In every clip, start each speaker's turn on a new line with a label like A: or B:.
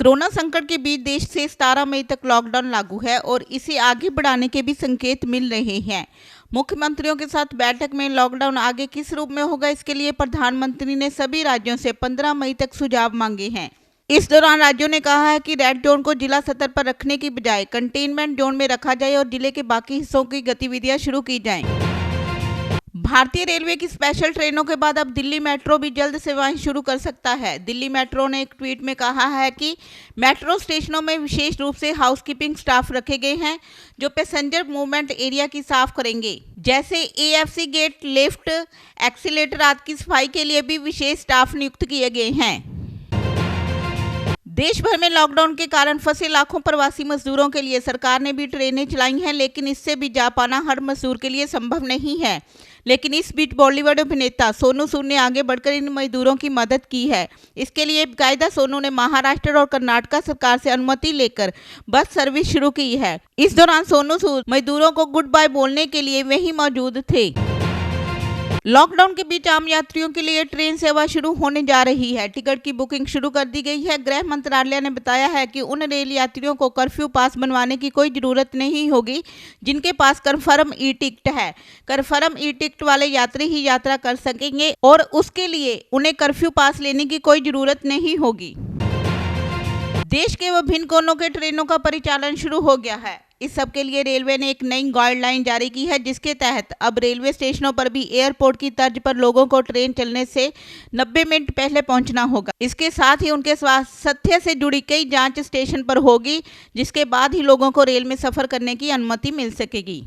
A: Corona संकट के बीच देश से 17 मई तक लॉकडाउन लागू है और इसे आगे बढ़ाने के भी संकेत मिल रहे हैं। मुख्यमंत्रियों के साथ बैठक में लॉकडाउन आगे किस रूप में होगा, इसके लिए प्रधानमंत्री ने सभी राज्यों से 15 मई तक सुझाव मांगे हैं। इस दौरान राज्यों ने कहा है कि रेड जोन को जिला स्तर पर रखने की बजाय कंटेनमेंट जोन में रखा जाए और जिले के बाकी हिस्सों की गतिविधियां शुरू की जाएं। भारतीय रेलवे की स्पेशल ट्रेनों के बाद अब दिल्ली मेट्रो भी जल्द सेवाएं शुरू कर सकता है। दिल्ली मेट्रो ने एक ट्वीट में कहा है कि मेट्रो स्टेशनों में विशेष रूप से हाउसकीपिंग स्टाफ रखे गए हैं जो पैसेंजर मूवमेंट एरिया की साफ करेंगे। जैसे एएफसी गेट, लिफ्ट, एक्सीलेटर आदि की सफाई के लिए भी विशेष स्टाफ नियुक्त किए गए हैं। देश भर में लॉकडाउन के कारण फंसे लाखों प्रवासी मजदूरों के लिए सरकार ने भी ट्रेनें चलाई हैं, लेकिन इससे भी जा पाना हर मजदूर के लिए संभव नहीं है। लेकिन इस बीच बॉलीवुड अभिनेता सोनू सूद ने आगे बढ़कर इन मजदूरों की मदद की है। इसके लिए बाकायदा सोनू ने महाराष्ट्र और कर्नाटक सरकार से अनुमति लेकर बस सर्विस शुरू की है। इस दौरान सोनू सूद मजदूरों को गुड बाय बोलने के लिए वहीं मौजूद थे। लॉकडाउन के बीच आम यात्रियों के लिए ट्रेन सेवा शुरू होने जा रही है। टिकट की बुकिंग शुरू कर दी गई है। गृह मंत्रालय ने बताया है कि उन रेल यात्रियों को कर्फ्यू पास बनवाने की कोई जरूरत नहीं होगी जिनके पास कन्फर्म ई टिकट है। कन्फर्म ई टिकट वाले यात्री ही यात्रा कर सकेंगे और उसके लिए उन्हें कर्फ्यू पास लेने की कोई जरूरत नहीं होगी। देश के विभिन्न कोनों के ट्रेनों का परिचालन शुरू हो गया है। इस सब के लिए रेलवे ने एक नई गाइडलाइन जारी की है, जिसके तहत अब रेलवे स्टेशनों पर भी एयरपोर्ट की तर्ज पर लोगों को ट्रेन चलने से 90 मिनट पहले पहुंचना होगा। इसके साथ ही उनके स्वास्थ्य से जुड़ी कई जांच स्टेशन पर होगी, जिसके बाद ही लोगों को रेल में सफर करने की अनुमति मिल सकेगी।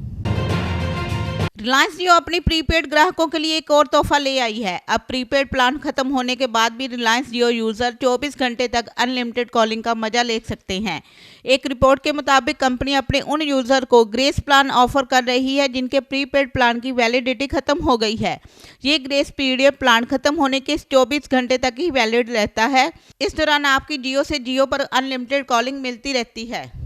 A: रिलायंस जियो अपनी प्रीपेड ग्राहकों के लिए एक और तोहफा ले आई है। अब प्रीपेड प्लान खत्म होने के बाद भी रिलायंस जियो यूजर 24 घंटे तक अनलिमिटेड कॉलिंग का मजा ले सकते हैं। एक रिपोर्ट के मुताबिक कंपनी अपने उन यूजर को ग्रेस प्लान ऑफर कर रही है जिनके प्रीपेड प्लान की वैलिडिटी खत्म हो गई है। ये ग्रेस पीरियड प्लान खत्म होने के 24 घंटे तक ही वैलिड रहता है। इस दौरान आपकी जियो से जियो पर अनलिमिटेड कॉलिंग मिलती रहती है।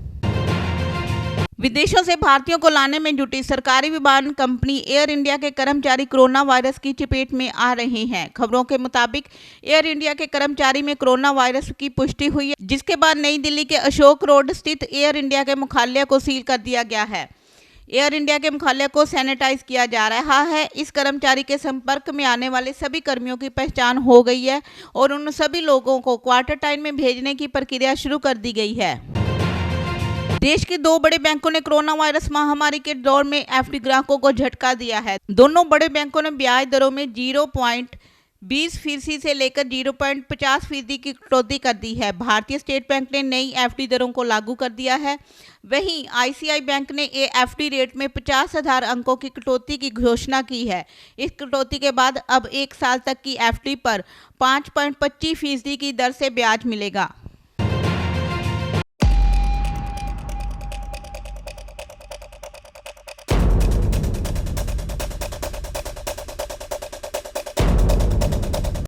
A: विदेशों से भारतीयों को लाने में जुटी सरकारी विमान कंपनी एयर इंडिया के कर्मचारी कोरोना वायरस की चपेट में आ रहे हैं। खबरों के मुताबिक एयर इंडिया के कर्मचारी में कोरोना वायरस की पुष्टि हुई है, जिसके बाद नई दिल्ली के अशोक रोड स्थित एयर इंडिया के मुख्यालय को सील कर दिया गया है। एयर इंडिया के मुख्यालय को सैनिटाइज किया जा रहा है। इस कर्मचारी के संपर्क में आने वाले सभी कर्मियों की पहचान हो गई है और उन सभी लोगों को क्वारंटाइन में भेजने की प्रक्रिया शुरू कर दी गई है। देश के दो बड़े बैंकों ने कोरोना वायरस महामारी के दौर में एफडी ग्राहकों को झटका दिया है। दोनों बड़े बैंकों ने ब्याज दरों में 0.20% से लेकर 0.50% की कटौती कर दी है। भारतीय स्टेट बैंक ने नई एफडी दरों को लागू कर दिया है। वहीं आईसीआई बैंक ने एफडी रेट में 50,000 अंकों की कटौती की घोषणा की है। इस कटौती के बाद अब 1 साल तक की एफडी पर 5.25% की दर से ब्याज मिलेगा।